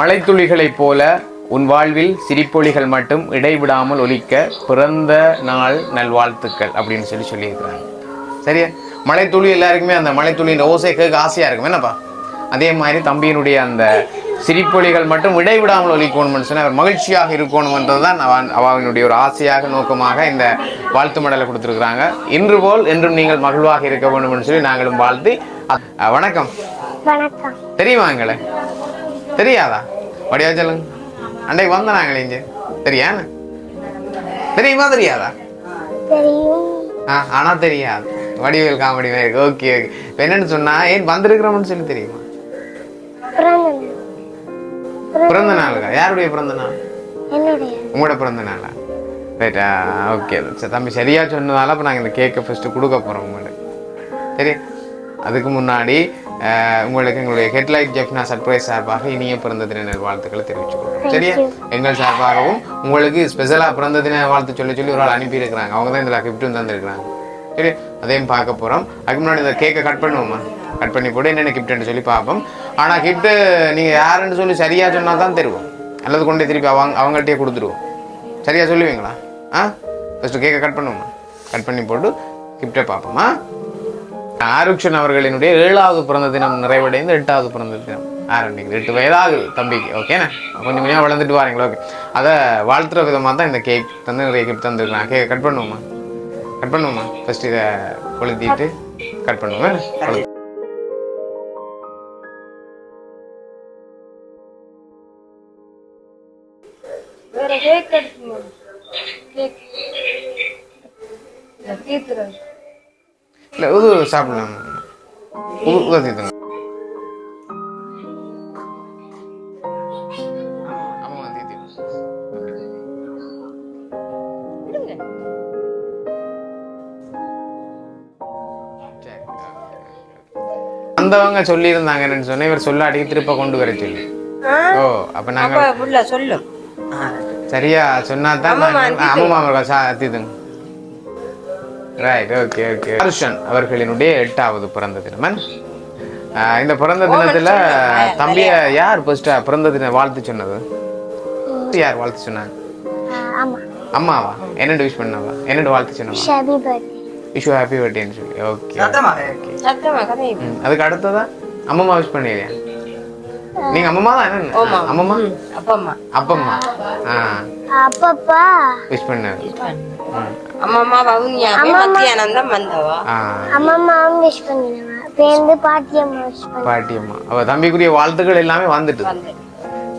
மழைத்துளிகளைப் போல உன் வாழ்வில் சிரிப்பொலிகள் மட்டும் இடைவிடாமல் ஒலிக்க பிறந்த நாள் நல்வாழ்த்துக்கள் அப்படின்னு சொல்லியிருக்கிறாங்க. சரியா? மழைத்துளி எல்லாருக்குமே அந்த மழைத்துளியின் ஓசை கேட்க ஆசையாக இருக்கும் என்னப்பா. அதே மாதிரி தம்பியினுடைய அந்த சிரிப்பொலிகள் மட்டும் இடைவிடாமல் ஒலிக்கணும்னு சொன்னால் அவர் மகிழ்ச்சியாக இருக்கணும்ன்றது தான் அவனுடைய ஒரு ஆசையாக நோக்கமாக இந்த வாழ்த்து மடலை கொடுத்துருக்குறாங்க. இன்று போல் என்றும் நீங்கள் மகிழ்வாக இருக்க வேண்டும்னு சொல்லி நாங்களும் வாழ்த்தி. வணக்கம். வணக்கம். தெரியுமா எங்களை? தெரியாதா? வடிவா சொல்லுங்க. அன்றைக்கு வந்த நாங்களே இங்கே தெரியா? தெரியுமா தெரியாதா? தெரியும். ஆனா தெரியாது. வடிவேல் காமெடி இருக்கு. Okay okay. என்னன்னு சொன்னா ஏன் வந்திருக்கிறோம்னு சொல்லி தெரியுமா? பிறந்த நாளுக்கா? யாருடைய பிறந்த நாள்? உங்களோட பிறந்த நாளா? ரைட்டா, ஓகே. தம்பி சரியா சொன்னதால இப்போ நாங்கள் இந்த கேக்கை ஃபர்ஸ்ட் கொடுக்க போறோம் உங்களுக்கு. சரி, அதுக்கு முன்னாடி உங்களுக்கு எங்களுடைய ஹெட்லைட் ஜெஃப்னா சர்ப்ரைஸ் சார்பாக இனிய பிறந்த தின நல்வாழ்த்துக்களை தெரிவிச்சுக்கொள்கிறோம். சரியா? எங்கள் சார்பாகவும் உங்களுக்கு ஸ்பெஷலாக பிறந்த தின வாழ்த்து சொல்லி ஒரு ஆள் அனுப்பியிருக்கிறாங்க. அவங்க தான் இதில் கிஃப்ட்டும் தந்துருக்குறாங்க. சரி, அதையும் பார்க்க போகிறோம். அதுக்கு முன்னாடி இந்த கேக்கை கட் பண்ணுவோமா? கட் பண்ணி போட்டு என்னென்ன கிஃப்ட்னு சொல்லி பார்ப்போம். ஆனால் கிஃப்ட்டு நீங்கள் யாருன்னு சொல்லி சரியாக சொன்னால் தான் தருவோம், அல்லது கொண்டே திருப்பி அவங்கள்ட்டே கொடுத்துருவோம். சரியாக சொல்லுவீங்களா? ஃபஸ்ட்டு கேக்கை கட் பண்ணுவோமா? கட் பண்ணி போட்டு கிஃப்டை பார்ப்போமா? ஆருக்ஷன் அவர்களினுடைய 7வது பிறந்த தினம் நிறைவடைந்து 8வது பிறந்த தினம் ஆரம்பிக்குது. 8 வயதாகுது தம்பிக்கு. ஓகேண்ணா, கொஞ்சம் கொஞ்சம் வளர்ந்துட்டு வாரீங்களா? ஓகே. அதை வாழ்த்துற விதமாக தான் இந்த கேக் தந்து நிறைய கிஃப்ட் தந்துருக்கலாம். கேக் கட் பண்ணுவோமா? கட் பண்ணுவோமா? ஃபர்ஸ்ட் இதை கொளுத்திட்டு கட் பண்ணுவோம். இல்லை, உது சாப்பிடலாம். உதவிங்க. வந்தவங்க சொல்லி இருந்தாங்க என்னன்னு சொன்னா இவர் சொல்லாட்டி திருப்ப கொண்டு வர சொல்லி. ஓ, அப்ப நாங்க சொல்லும் சரியா சொன்னா தான் அம்மா சாத்திதுங்க. Right, okay okay. ஆருஷன் அவர்களினுடைய 8வது பிறந்த தினம். இந்த பிறந்த தினத்துல தம்பிய யார் ஃபர்ஸ்டா பிறந்த தின வாழ்த்து சொன்னது? யார் வாழ்த்து சொன்னாங்க? அம்மாவா? என்னென்னு விஷ் பண்ணாவா? என்னென்னு வாழ்த்து சொன்னாவா? விஷ் ஹாப்பி பர்த்டேன்னு சொல்லி. ஓகே. அதுக்கு அடுத்ததா அம்மம்மா விஷ் பண்ணியா? நீங்க அம்மம்மா தான்? என்ன அம்மம்மா? அப்பம்மா. அப்பம்மா அப்பப்பா விஷ் பண்ணாரு. அம்மா வவுனியாவே மத்தியானம் தான் வந்தவா. அம்மாவும் விஷ் பண்ணினாங்க. பேருந்து பாட்டியம்மா. அவ தம்பிக்குரிய வாழ்த்துக்கள் எல்லாமே வந்துட்டு.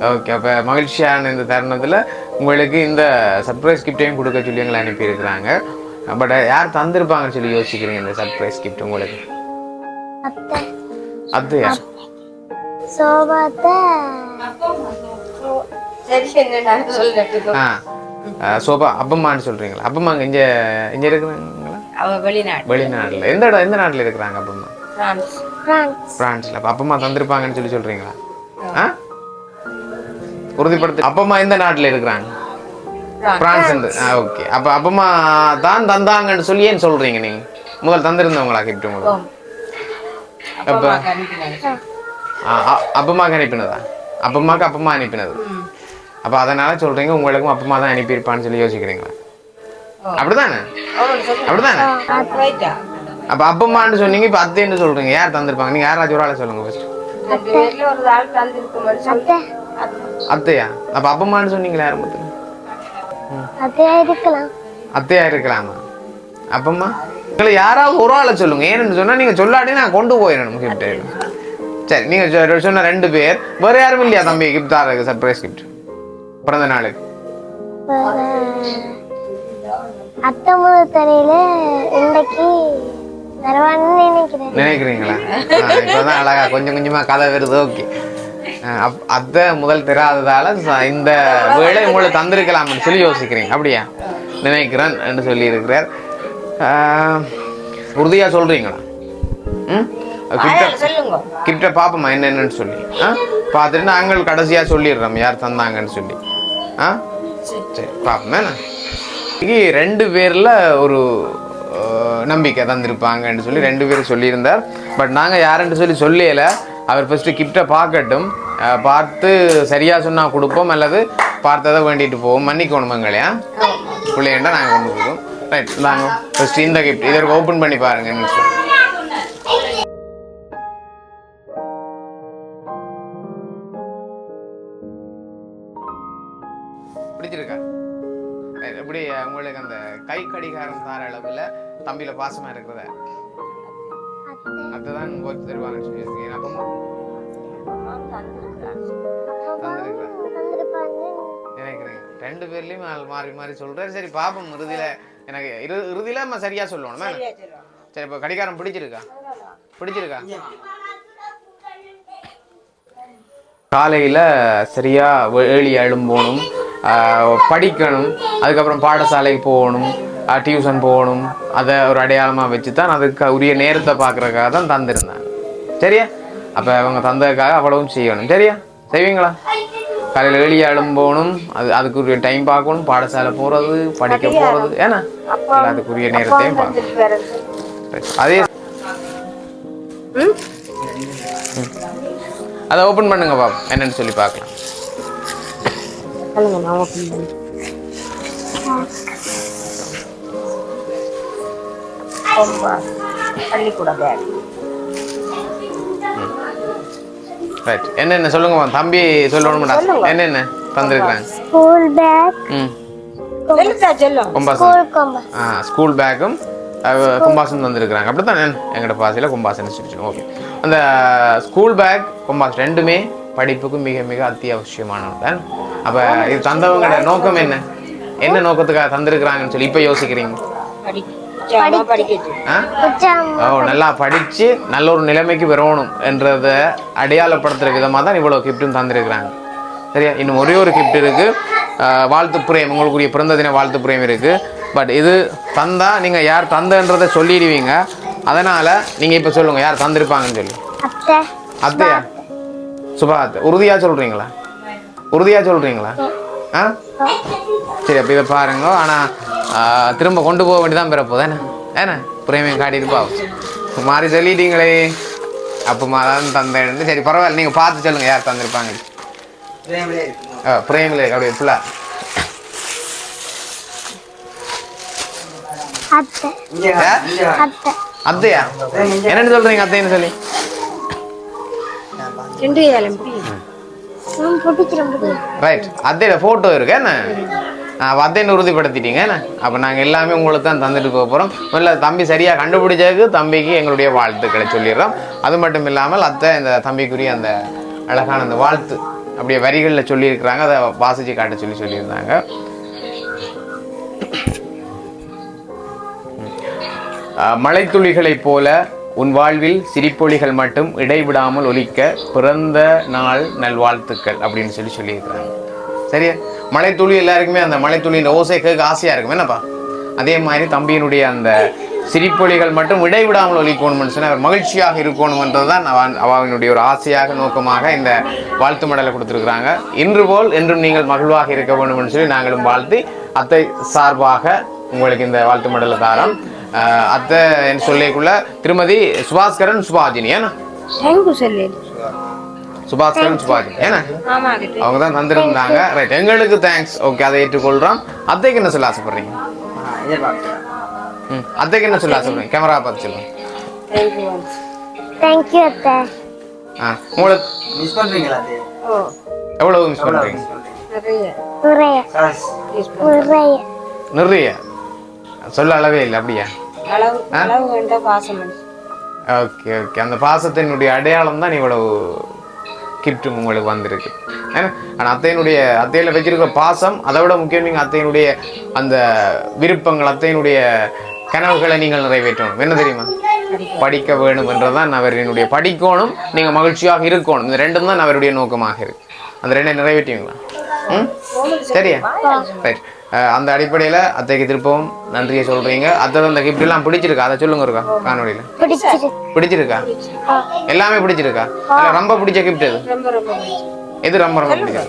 ஓகே. அப்ப மகிழ்ச்சியான இந்த தருணத்துல உங்களுக்கு இந்த சர்ப்ரைஸ் கிஃப்டையும் கொடுக்க சொல்லி எங்களை அனுப்பி இருக்கிறாங்க. பட் யார் தந்திருப்பாங்கன்னு சொல்லி யோசிக்கிறீங்க இந்த சர்ப்ரைஸ் கிஃப்ட் உங்களுக்கு? அத்தையா? சோபா அப்பம்மான்னு சொல்றீங்களா? அப்பம்மா இங்க இங்க இருக்கிறாங்களா? வெளிநாட்டுல. எந்த நாட்டுல இருக்கிறாங்க அப்பம்மா? பிரான்ஸ்ல. அப்ப அப்பம்மா தந்திருப்பாங்கன்னு சொல்லி சொல்றீங்களா? உறுதிப்படுத்த. அப்பம்மா எந்த நாட்டுல இருக்கிறாங்க? பிரான்ஸ். ஓகே. அப்ப அப்பம்மா தான் தந்தாங்கன்னு சொல்லி ஏன் சொல்றீங்க? நீங்க முதல் தந்திருந்தவங்களா கிஃப்ட் உங்களுக்கு? அப்ப அப்பம்மாக்கு அனுப்பினதா? அப்பம்மாக்கு அப்பம்மா அனுப்பினது. அப்ப அதனால சொல்றீங்க உங்களுக்கும் அப்பம்மா தான் அனுப்பியிருப்பான்னு சொல்லி யோசிக்கிறீங்களா? அப்படிதானே? அப்படிதானே? அப்ப அப்பம்மான்னு சொன்னீங்க, இப்ப அத்தைன்னு சொல்றீங்க. யார் தந்திருப்பாங்க? நீங்க யாராச்சும் ஒரு ஆளை சொல்லுங்க ஃபர்ஸ்ட். அத்தையா? அப்ப அப்பம்மான்னு சொன்னீங்களா? யாரும் பத்தி அத்தையா இருக்கலாமா? அப்பம்மா நீங்க யாராவது ஒரு ஆளை சொல்லுங்க. ஏன்னு சொன்னா நீங்க சொல்லாட்டி நான் கொண்டு போயிடணும் கிஃப்ட். சரி, நீங்க சொன்ன 2 பேர் வேற யாரும் இல்லையா தம்பி கிஃப்ட் தரதுக்கு? சர்ப்ரைஸ் கிஃப்ட் பிறந்த நாளுக்கு நினைக்கிறீங்களா? இப்பதான் அழகா கொஞ்சம் கொஞ்சமா கதை வருது. ஓகே. அத்தை முதல் தெரியாததால இந்த வேலை உங்களை தந்திருக்கலாம்னு சொல்லி யோசிக்கிறீங்க. அப்படியா? நினைக்கிறேன் என்று சொல்லி இருக்கிறார். உறுதியா சொல்றீங்களா? கிட்ட பாப்போமா என்னன்னு சொல்லி பார்த்துட்டு நாங்கள் கடைசியா சொல்லிடுறோம் யார் தந்தாங்கன்னு சொல்லி. சரி, பாப்போமே. 2 பேர்ல ஒரு நம்பிக்கை தந்திருப்பாங்கன்னு சொல்லி 2 பேரும் சொல்லியிருந்தார். பட் நாங்கள் யாருன்னு சொல்லி சொல்லல. அவர் ஃபர்ஸ்ட் கிஃப்டை பார்க்கட்டும், பார்த்து சரியா சொன்னா கொடுப்போம் அல்லது பார்த்ததை வேண்டிட்டு போவோம். மன்னிக்கணும் மங்களையா பிள்ளைண்டா நாங்கள் கொண்டு போகிறோம். ரைட் நாங்க ஃபர்ஸ்ட் இந்த கிஃப்ட் இதற்கு ஓப்பன் பண்ணி பாருங்க. பிடிச்சிருக்கா? எப்படி உங்களுக்கு அந்த கை கடிகாரம் தார அளவுல தம்பியில பாசமா இருக்கிறத அதுதான் கோச்சு தருவாங்கன்னு சொல்லியிருக்கீங்க. அப்பமா நினைக்கிறேன் ரெண்டு பேர்லயும் மாறி மாறி சொல்றேன். சரி பாப்போம், இறுதியில எனக்கு இறுதியில நம்ம சரியா சொல்லணும். சரி இப்போ கடிகாரம் பிடிச்சிருக்கா? பிடிச்சிருக்கா? காலையில சரியா ஏழி எழும்போணும், படிக்கணும், அதுக்கப்புறம் பாடசாலைக்கு போகணும், டியூஷன் போகணும். அதை ஒரு அடையாளமாக வச்சு தான் அதுக்கு உரிய நேரத்தை பார்க்குறதுக்காக தான் தந்திருந்தாங்க. சரியா? அப்போ அவங்க தந்ததுக்காக அவ்வளவும் செய்யணும். சரியா? செய்வீங்களா? காலையில் ஏழி எழும்போணும், அதுக்கு உரிய டைம் பார்க்கணும், பாடசாலை போகிறது, படிக்க போகிறது, ஏன்னா அதுக்குரிய நேரத்தையும் பார்க்கணும். அதே அதை ஓப்பன் பண்ணுங்க பாப்பா, என்னன்னு சொல்லி பார்க்கலாம். என்னென்ன சொல்லுங்க தம்பி, சொல்லணும்டா. என்னென்ன தந்திருக்காங்க? ஸ்கூல் பேக், ஸ்கூல் பேக்கும் கும்பாசன் தந்திருக்கிறாங்க. அப்படித்தான் எங்களோட பாசையில கும்பாசன் சொல்லிச்சு. ஓகே, அந்த ஸ்கூல் பேக் கும்பாஸ் ரெண்டுமே படிப்புக்கு மிக மிக அத்தியாவசியமானது. அப்ப இது தந்தவங்களோட நோக்கம் என்ன? என்ன நோக்கத்துக்காக தந்திருக்கிறாங்கன்னு சொல்லி இப்ப யோசிக்கிறீங்க? நல்லா படிச்சு நல்ல ஒரு நிலைமைக்கு வரணும் என்றத அடையாளப்படுத்துற விதமா தான் இவ்வளவு கிஃப்டும் தந்திருக்கிறாங்க. சரியா? இன்னும் ஒரே ஒரு கிஃப்ட் இருக்கு, வாழ்த்து பிரேம், உங்களுக்குரிய பிறந்த தின வாழ்த்து பிரேம் இருக்கு. பட் இது தந்தா நீங்க யார் தந்தன்றதை சொல்லிடுவீங்க. அதனால நீங்க இப்ப சொல்லுங்க யார் தந்திருப்பாங்கன்னு சொல்லி. அத்தையா? சுபாத், உறுதியா சொல்றீங்களா? உறுதியா சொல்றீங்களா? சரி, அப்ப இதை பாருங்க. ஆனா திரும்ப கொண்டு போக வேண்டியதான் பிறப்போது. ஏன்னா பிரேமையும் காட்டிட்டு பாவம் மாறி சொல்லிட்டீங்களே. அப்பமா தான் தந்தேன்னு. சரி பரவாயில்ல, நீங்க பார்த்து சொல்லுங்க யார் தந்திருப்பாங்க. பிரேமில் அப்படியே ஃபுல்லா அத்தையா? என்னன்னு சொல்றீங்க அத்தைன்னு சொல்லி? ரைட், அத்தையோட போட்டோ இருக்கு என்ன? அத்தைன்னு உறுதிப்படுத்திட்டீங்க என்ன? அப்ப நாங்க எல்லாமே உங்களுக்கு தான் தந்துட்டு போக போறோம். முதல்ல தம்பி சரியா கண்டுபிடிச்சதுக்கு தம்பிக்கு எங்களுடைய வாழ்த்துக்களை சொல்லிடுறோம். அது மட்டும் இல்லாமல் அத்தை இந்த தம்பிக்குரிய அந்த அழகான அந்த வாழ்த்து அப்படியே வரிகளில் சொல்லியிருக்கிறாங்க, அதை வாசிச்சு காட்ட சொல்லியிருந்தாங்க. மழைத்துளிகளைப் போல உன் வாழ்வில் சிரிப்பொலிகள் மட்டும் இடைவிடாமல் ஒலிக்க பிறந்த நாள் நல்வாழ்த்துக்கள் அப்படின்னு சொல்லியிருக்கிறாங்க. சரியா? மழைத்துளி எல்லாருக்குமே அந்த மழைத்துளியின் ஓசை கேட்க ஆசையா இருக்கும் என்னப்பா? அதே மாதிரி தம்பியினுடைய அந்த சிரிப்பொலிகள் மட்டும் இடைவிடாமல் ஒலிக்கணும்னு சொன்னால் அவர் மகிழ்ச்சியாக இருக்கணும்ன்றதுதான் அவனுடைய ஒரு ஆசையாக நோக்கமாக இந்த வாழ்த்து மடலை கொடுத்துருக்குறாங்க. இன்று போல் என்றும் நீங்கள் மகிழ்வாக இருக்க வேண்டும்னு சொல்லி நாங்களும் வாழ்த்தி அத்தை சார்பாக உங்களுக்கு இந்த வாழ்த்து மடலை தாரம். அத்தை என்று சொல்லிக்குள்ள திருமதி சுபாஸ்கரன் சுபாஜினி ஏன்னா சுபாஸ்கரன் சுபாஜினி ஏன்னா அவங்க தான் தந்திருந்தாங்க. ரைட், எங்களுக்கு தேங்க்ஸ். ஓகே, அதை ஏற்றுக்கொள்றோம். அத்தைக்கு என்ன சொல்ல ஆசைப்படுறீங்க? அத்தைக்கு என்ன சொல்ல ஆசைப்படுறீங்க? கேமரா பார்த்து சொல்லுங்க. தேங்க்யூ அத்தை. உங்களுக்கு மிஸ் பண்றீங்களா? எவ்வளவு மிஸ் பண்றீங்க? நிறைய சொல்ல அளவே இல்லை. அப்படியா? ஓகே ஓகே, அந்த பாசத்தினுடைய அடையாளம் தான் இவ்வளவு கிஃப்ட்டும் உங்களுக்கு வந்திருக்கு. ஆனால் அத்தையில வச்சிருக்கிற பாசம் அதை விட முக்கியம். நீங்கள் அத்தையினுடைய அந்த விருப்பங்கள், அத்தையினுடைய கனவுகளை நீங்கள் நிறைவேற்றணும். என்ன தெரியுமா? படிக்க வேணும் என்றதான் அவரினுடைய படிக்கணும், நீங்கள் மகிழ்ச்சியாக இருக்கணும். இந்த ரெண்டும் தான் அவருடைய நோக்கமாக இருக்கு. அந்த ரெண்டை நிறைவேற்றுவீங்களா? சரியா? ரைட். அந்த அடிப்படையில் அத்தைக்கு திருப்பவும் நன்றியை சொல்றீங்க. அத்தை அந்த கிஃப்ட் எல்லாம் பிடிச்சிருக்கா? அதை சொல்லுங்க இருக்கா காணொலியில. பிடிச்சிருக்கா? எல்லாமே பிடிச்சிருக்கா? ரொம்ப பிடிச்ச கிஃப்ட் எது? எது ரொம்ப ரொம்ப பிடிச்சது?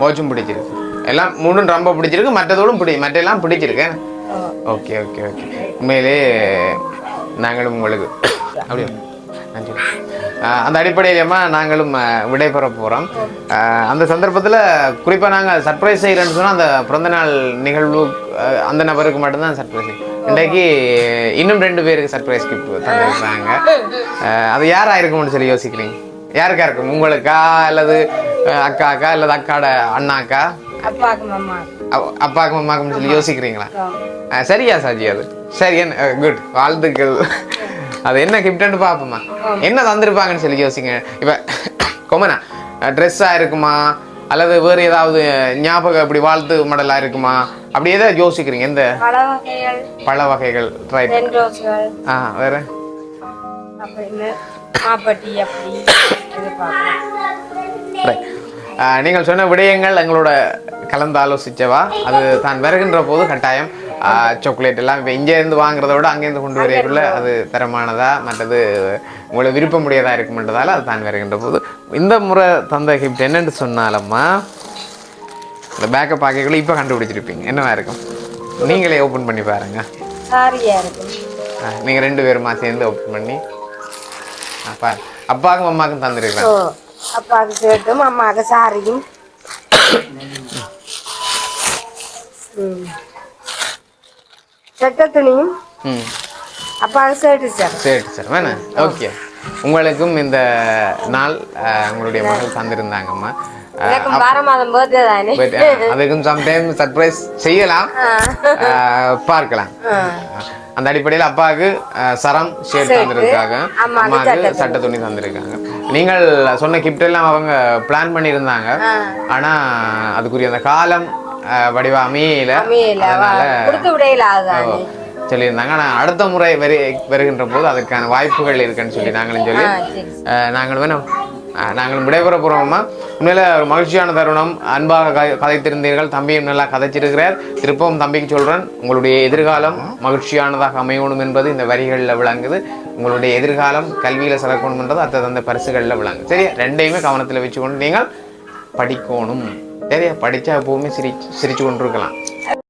வாட்சும் பிடிச்சிருக்கு. எல்லாம் மூணும் ரொம்ப பிடிச்சிருக்கு. மற்றதோடும் மற்றெல்லாம் பிடிச்சிருக்கு. Okay okay okay. உண்மையிலே நாங்களும் உங்களுக்கு அப்படியே நன்றி. அந்த அடிப்படையிலமா நாங்களும் விடைபெற போகிறோம். அந்த சந்தர்ப்பத்தில் குறிப்பாக நாங்கள் சர்ப்ரைஸ் செய்கிறேன்னு சொன்னால் அந்த பிறந்தநாள் நிகழ்வு அந்த நபருக்கு மட்டும்தான் சர்ப்ரைஸ். இன்றைக்கு இன்னும் 2 பேருக்கு சர்ப்ரைஸ் கிஃப்ட் தந்துருக்காங்க. அது யாராக இருக்கும்னு சொல்லி யோசிக்கிறீங்க? யாருக்கா இருக்கும்? உங்களுக்கா அல்லது அக்காக்கா அல்லது அக்காட அண்ணாக்கா? அப்பாவுக்கு அம்மாக்குன்னு சொல்லி யோசிக்கிறீங்களா? சரியா சாஜி? அது சரி, என்ன குட், வாழ்த்துக்கள். அது என்ன கிஃப்ட்னு பார்ப்போமா, என்ன தந்திருப்பாங்கன்னு சொல்லி யோசிங்க. இப்போ கொமனா ட்ரெஸ்ஸாக இருக்குமா அல்லது வேறு ஏதாவது ஞாபகம் இப்படி வாழ்த்து மாடலாக இருக்குமா, அப்படி எதாவது யோசிக்கிறீங்க? எந்த பழ வகைகள்? ரைட். வேற நீங்கள் சொன்ன விடயங்கள் எங்களோட கலந்து ஆலோசிச்சவா. அது தான் வருகின்ற போது கட்டாயம் சாக்லேட் எல்லாம் இப்போ இங்கேருந்து வாங்குறத விட அங்கேருந்து கொண்டு வரைக்குள்ள அது தரமானதா மற்றது உங்களை விருப்பமுடையதாக இருக்குமென்றதால அது தான் வருகின்ற போது. இந்த முறை தந்த கிஃப்ட் என்னென்னு சொன்னாலம்மா, இந்த பேக்கப் பாக்கைகளை இப்போ கண்டுபிடிச்சிருப்பீங்க. என்னவா இருக்கும்? நீங்களே ஓப்பன் பண்ணி பாருங்க. நீங்கள் 2 பேருமா சேர்ந்து ஓப்பன் பண்ணி பாரு. அப்பாவுக்கும் அம்மாவுக்கும் தந்துருக்கலாம். அப்பாவுக்கு ஷர்ட்டும் அம்மாவுக்கு சாரியும் சட்ட துணியும் அப்பாவுக்கு ஷர்ட் சார் வேணா. ஓகே, உங்களுக்கும் இந்த நாள் உங்களுடைய மகள் தந்திருந்தாங்கம்மா. அதுக்கும் சம்டைம் சர்ப்ரைஸ் செய்யலாம், பார்க்கலாம். அந்த அடிப்படையில் அப்பாவுக்கு சரம் ஷர்ட் தந்திருக்காங்க, அம்மாவுக்கு சட்ட துணி தந்திருக்காங்க. நீங்கள் சொன்ன கிஃப்ட் எல்லாம் அவங்க பிளான் பண்ணியிருந்தாங்க, ஆனா அதுக்குரிய அந்த காலம் வடிவ அமையல, சொல்லியிருந்தாங்க. ஆனால் அடுத்த முறை வருகின்ற போது அதுக்கான வாய்ப்புகள் இருக்குன்னு சொல்லி நாங்களும் சொல்லி நாங்களும் விடைபெற போகிறோம்மா. உண்மையில ஒரு மகிழ்ச்சியான தருணம். அன்பாக கதைத்திருந்தீர்கள். தம்பியும் நல்லா கதைச்சிருக்கிறார். திருப்பவும் தம்பிக்கு சொல்கிறேன், உங்களுடைய எதிர்காலம் மகிழ்ச்சியானதாக அமையணும் என்பது இந்த வரிகளில் விளங்குது. உங்களுடைய எதிர்காலம் கல்வியில் சிறக்கணும்ன்றது அந்த பரிசுகளில் விளங்கு. சரியா? 2யுமே கவனத்தில் வச்சுக்கொண்டு நீங்கள் படிக்கணும். சரியா? படித்தா எப்போவுமே சிரிச்சு கொண்டு இருக்கலாம்.